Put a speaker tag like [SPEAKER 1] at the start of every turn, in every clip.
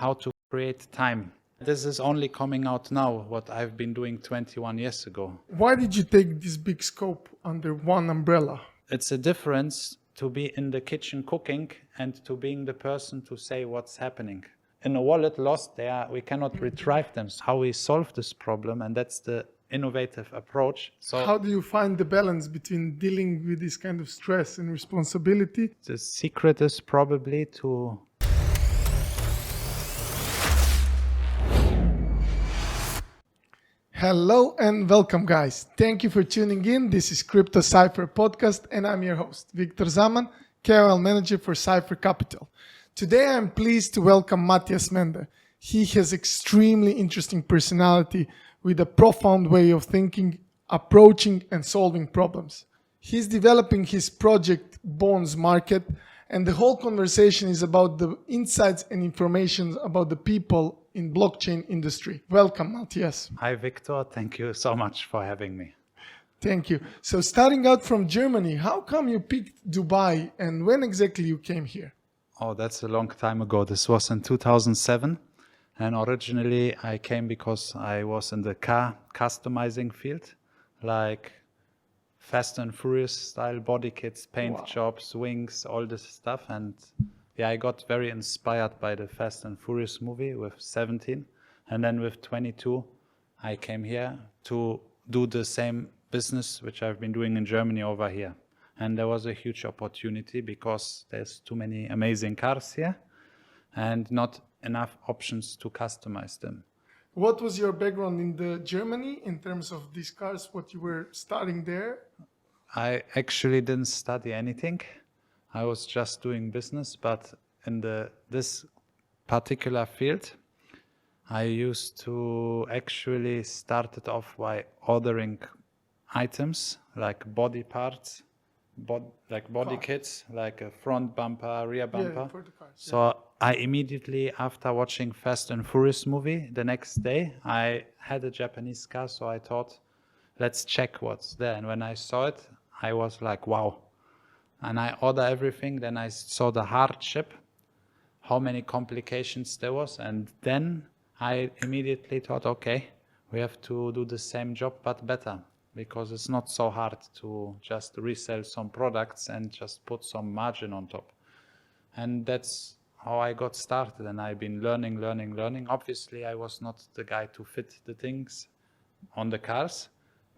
[SPEAKER 1] how to create time. This is only coming out now, what I've been doing 21 years ago.
[SPEAKER 2] Why did you take this big scope under one umbrella?
[SPEAKER 1] It's a difference to be in the kitchen cooking and to being the person to say what's happening. In a wallet lost there, we cannot retrieve them. How we solve this problem, and that's the innovative approach. So
[SPEAKER 2] how do you find the balance between dealing with this kind of stress and responsibility?
[SPEAKER 1] the secret is probably to
[SPEAKER 2] Hello and welcome, guys. Thank you for tuning in. This is Crypto Cypher podcast, and I'm your host, Viktor Zaman, KOL Manager for Cypher Capital. Today, I'm pleased to welcome Matthias Mende. He has extremely interesting personality with a profound way of thinking, approaching, and solving problems. He's developing his project Bonuz Market, and the whole conversation is about the insights and information about the people in blockchain industry. Welcome, Matthias.
[SPEAKER 1] Hi, Victor. Thank you so much for having me.
[SPEAKER 2] Thank you. So starting out from Germany, how come you picked Dubai and when exactly you came here?
[SPEAKER 1] Oh, that's a long time ago. This was in 2007. And originally I came because I was in the car customizing field, like Fast and Furious style body kits, paint jobs, wings, all this stuff. And yeah, I got very inspired by the Fast and Furious movie with 17. And then with 22, I came here to do the same business which I've been doing in Germany over here. And there was a huge opportunity because there's too many amazing cars here and not enough options to customize them.
[SPEAKER 2] What was your background in the Germany in terms of these cars, what you were studying there?
[SPEAKER 1] I actually didn't study anything. I was just doing business, but in this particular field, I used to actually start it off by ordering items like body parts, like body kits, like a front bumper, rear bumper.
[SPEAKER 2] Yeah, for the cars,
[SPEAKER 1] So I immediately, after watching Fast and Furious movie, the next day, I had a Japanese car, so I thought, let's check what's there. And when I saw it, I was like, wow. And I ordered everything, then I saw the hardship, how many complications there was, and then I immediately thought, okay, we have to do the same job but better, because it's not so hard to just resell some products and just put some margin on top. And that's how I got started, and I've been learning. Obviously, I was not the guy to fit the things on the cars,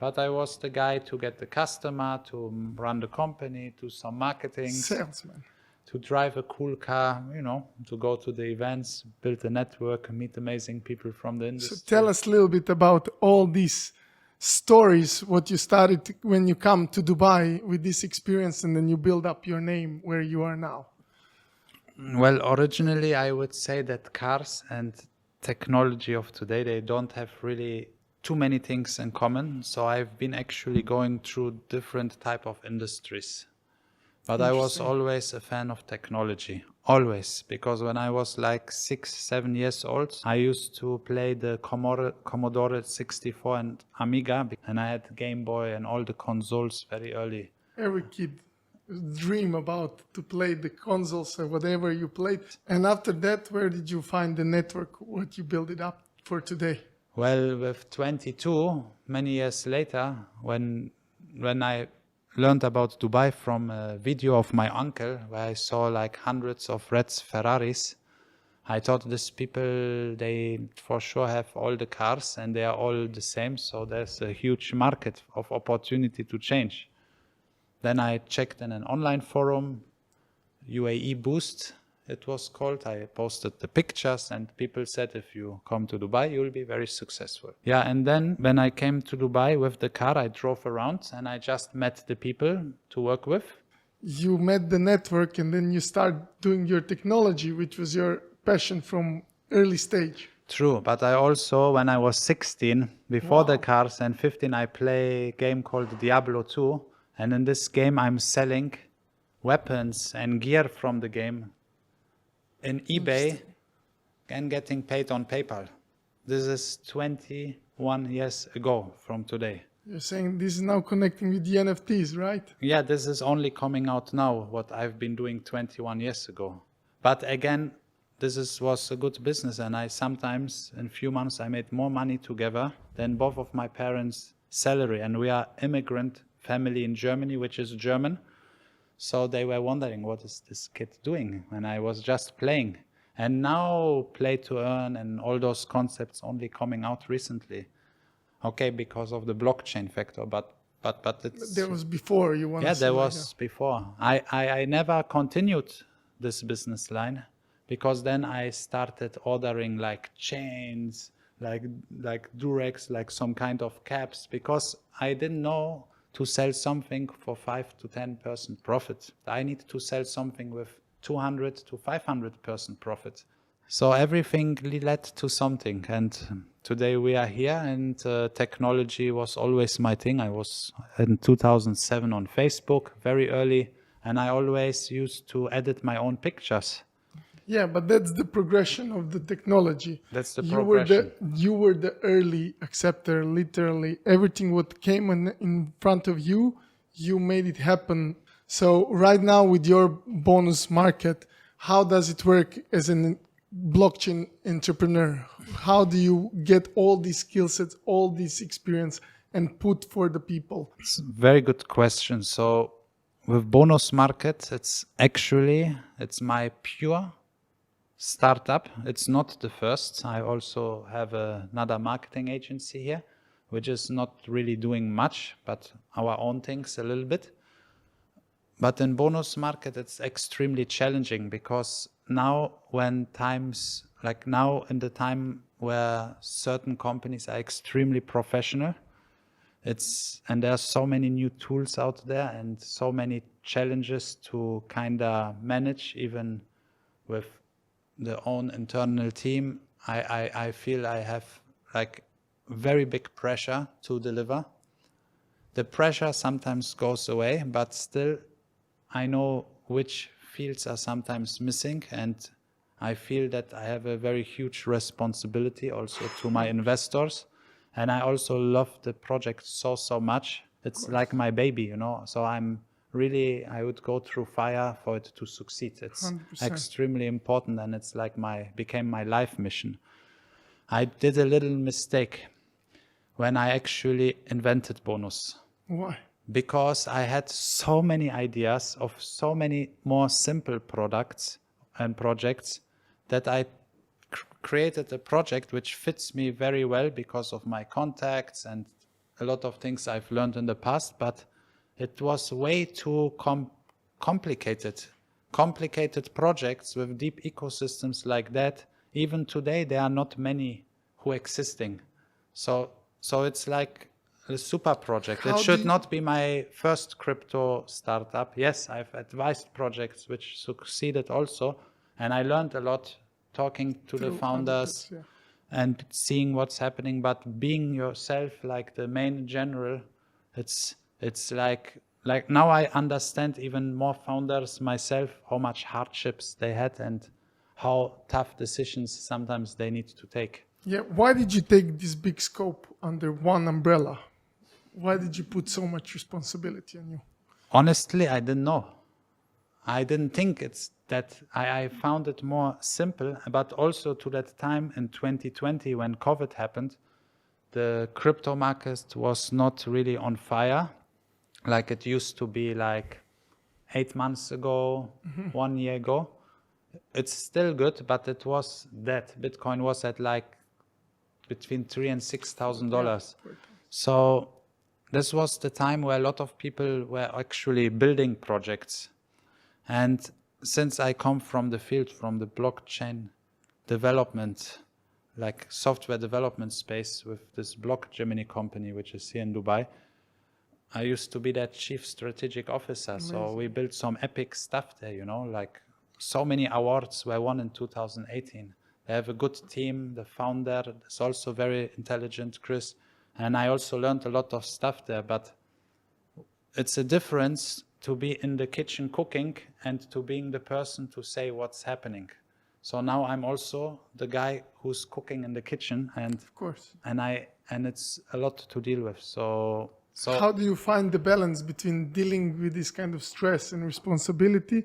[SPEAKER 1] but I was the guy to get the customer, to run the company, to some marketing,
[SPEAKER 2] salesman,
[SPEAKER 1] to drive a cool car, to go to the events, build a network, meet amazing people from the industry.
[SPEAKER 2] So tell us a little bit about all these stories, what you started when you come to Dubai with this experience and then you build up your name where you are now.
[SPEAKER 1] Well, originally I would say that cars and technology of today, they don't have really too many things in common. So I've been actually going through different type of industries. But I was always a fan of technology, always. Because when I was like 6-7 years old, I used to play the Commodore 64 and Amiga. And I had Game Boy and all the consoles very early.
[SPEAKER 2] Every kid dream about to play the consoles or whatever you played. And after that, where did you find the network, what you built it up for today?
[SPEAKER 1] Well, with 22, many years later, when I learned about Dubai from a video of my uncle, where I saw like hundreds of red Ferraris, I thought these people, they for sure have all the cars and they are all the same, so there's a huge market of opportunity to change. Then I checked in an online forum, UAE Boost, it was called. I posted the pictures and people said, if you come to Dubai, you'll be very successful. Yeah, and then when I came to Dubai with the car, I drove around and I just met the people to work with.
[SPEAKER 2] You met the network and then you start doing your technology, which was your passion from early stage.
[SPEAKER 1] True, but I also, when I was 16, before the cars, and 15, I play a game called Diablo 2. And in this game, I'm selling weapons and gear from the game in eBay and getting paid on PayPal. This is 21 years ago from today.
[SPEAKER 2] You're saying this is now connecting with the NFTs, right?
[SPEAKER 1] Yeah, this is only coming out now, what I've been doing 21 years ago. But again, was a good business, and I sometimes in few months I made more money together than both of my parents' salary, and we are immigrant family in Germany, which is German. So they were wondering, what is this kid doing? And I was just playing. And now play to earn and all those concepts only coming out recently. Okay, because of the blockchain factor, but it's...
[SPEAKER 2] There was before you want
[SPEAKER 1] Yeah,
[SPEAKER 2] to say.
[SPEAKER 1] there was before. I never continued this business line because then I started ordering like chains, like Durex, like some kind of caps, because I didn't know to sell something for 5 to 10% profit. I need to sell something with 200 to 500% profit. So everything led to something, and today we are here, and technology was always my thing. I was in 2007 on Facebook, very early, and I always used to edit my own pictures.
[SPEAKER 2] Yeah, but that's the progression of the technology.
[SPEAKER 1] That's the
[SPEAKER 2] You
[SPEAKER 1] progression.
[SPEAKER 2] you were the early acceptor, literally. Everything what came in front of you, you made it happen. So right now with your Bonuz Market, how does it work as a blockchain entrepreneur? How do you get all these skill sets, all this experience and put for the people?
[SPEAKER 1] It's a very good question. So with Bonuz Market, it's my pure startup. It's not the first. I also have another marketing agency here, which is not really doing much, but our own things a little bit. But in Bonuz Market, it's extremely challenging because now when times, like now in the time where certain companies are extremely professional, and there's so many new tools out there and so many challenges to kind of manage, even with the own internal team. I feel I have like very big pressure to deliver. The pressure sometimes goes away, but still I know which fields are sometimes missing, and I feel that I have a very huge responsibility also to my investors. And I also love the project so much. It's like my baby, you know. So I would go through fire for it to succeed. It's
[SPEAKER 2] 100%.
[SPEAKER 1] extremely important, and it's like became my life mission. I did a little mistake when I actually invented Bonuz.
[SPEAKER 2] Why?
[SPEAKER 1] Because I had so many ideas of so many more simple products and projects that I created a project which fits me very well because of my contacts and a lot of things I've learned in the past, but it was way too complicated projects with deep ecosystems like that. Even today, there are not many who existing. So it's like a super project. It should not be my first crypto startup. Yes, I've advised projects which succeeded also, and I learned a lot talking to the founders and seeing what's happening. But being yourself, like the main general, it's like now I understand even more founders myself, how much hardships they had and how tough decisions sometimes they need to take.
[SPEAKER 2] Yeah, why did you take this big scope under one umbrella? Why did you put so much responsibility on you?
[SPEAKER 1] Honestly, I didn't know. I didn't think it's that. I found it more simple, but also to that time in 2020 when COVID happened, the crypto market was not really on fire like it used to be like 8 months ago, 1 year ago. It's still good, but it was that Bitcoin was at like between $3,000 and $6,000. So this was the time where a lot of people were actually building projects. And since I come from the field, from the blockchain development, like software development space with this Block Gemini company, which is here in Dubai, I used to be that chief strategic officer. Amazing. So we built some epic stuff there, you know, like so many awards were won in 2018. They have a good team. The founder is also very intelligent, Chris. And I also learned a lot of stuff there, but it's a difference to be in the kitchen cooking and to being the person to say what's happening. So now I'm also the guy who's cooking in the kitchen, and
[SPEAKER 2] of course,
[SPEAKER 1] and it's a lot to deal with. So
[SPEAKER 2] how do you find the balance between dealing with this kind of stress and responsibility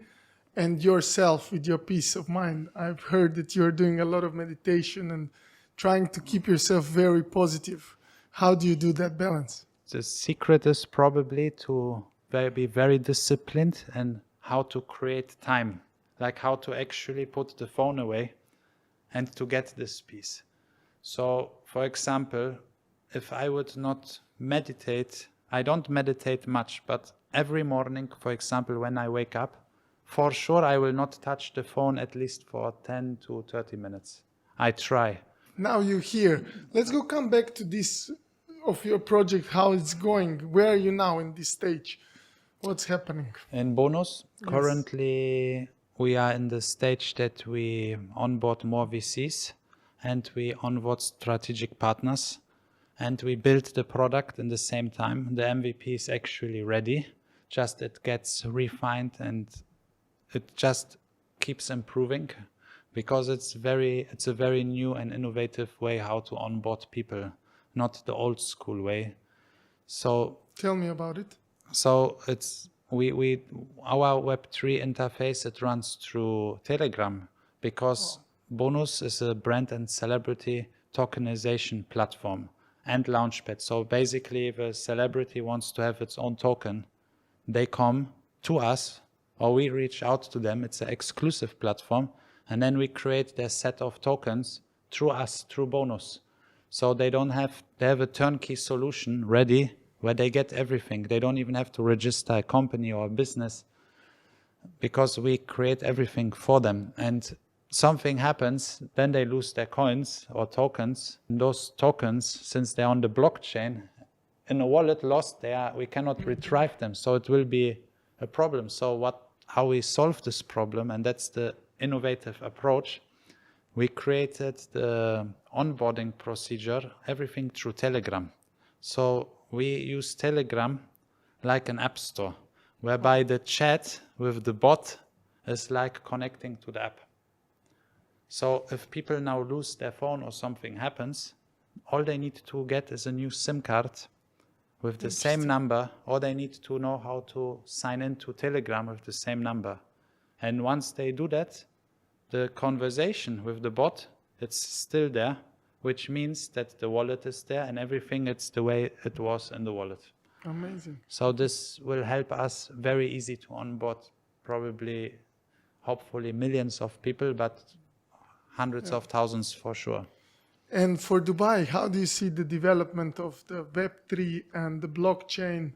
[SPEAKER 2] and yourself with your peace of mind? I've heard that you're doing a lot of meditation and trying to keep yourself very positive. How do you do that balance?
[SPEAKER 1] The secret is probably to be very disciplined and how to create time, like how to actually put the phone away and to get this peace. So, for example, if I would not meditate, I don't meditate much, but every morning, for example, when I wake up, for sure I will not touch the phone at least for 10 to 30 minutes. I try.
[SPEAKER 2] Now you're here. Let's come back to this of your project, how it's going. Where are you now in this stage? What's happening?
[SPEAKER 1] In Bonuz, currently we are in the stage that we onboard more VCs and we onboard strategic partners and we build the product in the same time. The MVP is actually ready, just it gets refined and it just keeps improving because it's a very new and innovative way how to onboard people, not the old school way. So
[SPEAKER 2] tell me about it.
[SPEAKER 1] So it's our Web3 interface, it runs through Telegram because Bonuz is a brand and celebrity tokenization platform and launchpad. So basically, if a celebrity wants to have its own token, they come to us or we reach out to them. It's an exclusive platform. And then we create their set of tokens through us, through Bonuz. So they have a turnkey solution ready where they get everything. They don't even have to register a company or a business because we create everything for them. And something happens, then they lose their coins or tokens. And those tokens, since they're on the blockchain, in a wallet lost, we cannot retrieve them. So it will be a problem. So how we solve this problem, and that's the innovative approach, we created the onboarding procedure, everything through Telegram. So we use Telegram like an app store, whereby the chat with the bot is like connecting to the app. So if people now lose their phone or something happens, all they need to get is a new SIM card with the same number, or they need to know how to sign into Telegram with the same number. And once they do that, the conversation with the bot, it's still there, which means that the wallet is there and everything, it's the way it was in the wallet.
[SPEAKER 2] Amazing.
[SPEAKER 1] So this will help us very easy to onboard probably, hopefully millions of people, but hundreds of thousands for sure.
[SPEAKER 2] And for Dubai, how do you see the development of the Web3 and the blockchain?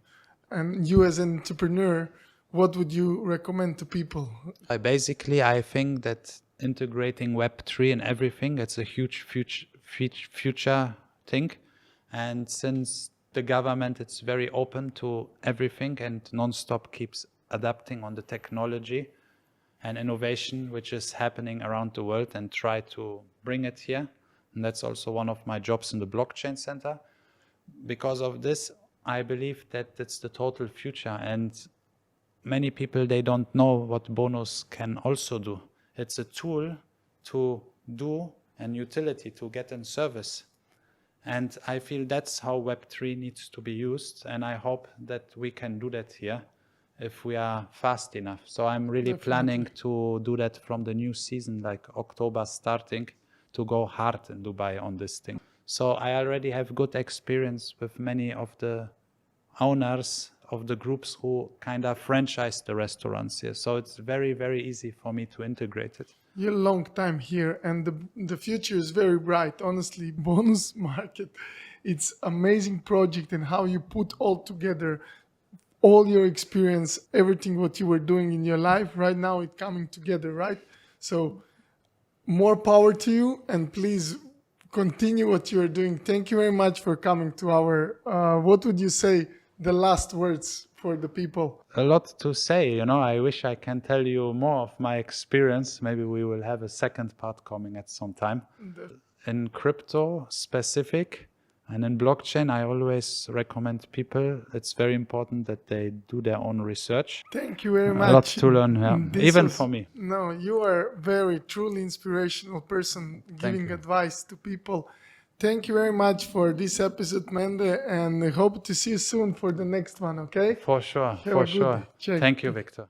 [SPEAKER 2] And you as an entrepreneur, what would you recommend to people?
[SPEAKER 1] I think that integrating Web3 and everything, it's a huge future thing. And since the government is very open to everything and non-stop keeps adapting on the technology and innovation which is happening around the world and try to bring it here. And that's also one of my jobs in the blockchain center. Because of this, I believe that it's the total future. And many people, they don't know what Bonuz can also do. It's a tool to do and utility to get in service. And I feel that's how Web3 needs to be used. And I hope that we can do that here if we are fast enough. So I'm really planning to do that from the new season, like October starting, to go hard in Dubai on this thing. So I already have good experience with many of the owners of the groups who kind of franchise the restaurants here. So it's very, very easy for me to integrate it.
[SPEAKER 2] You're a long time here and the future is very bright. Honestly, Bonuz Market, it's amazing project and how you put all together all your experience, everything what you were doing in your life. Right now it's coming together, right? So more power to you and please continue what you are doing. Thank you very much for coming to our, what would you say, the last words for the people?
[SPEAKER 1] A lot to say, I wish I can tell you more of my experience. Maybe we will have a second part coming at some time. In crypto specific and in blockchain, I always recommend people, it's very important that they do their own research.
[SPEAKER 2] Thank you very much.
[SPEAKER 1] A lot to learn, even for me.
[SPEAKER 2] No, you are a very truly inspirational person giving advice to people. Thank you very much for this episode, Mende, and I hope to see you soon for the next one, okay?
[SPEAKER 1] For sure,
[SPEAKER 2] Have a good
[SPEAKER 1] for sure.
[SPEAKER 2] check.
[SPEAKER 1] Thank you, Viktor.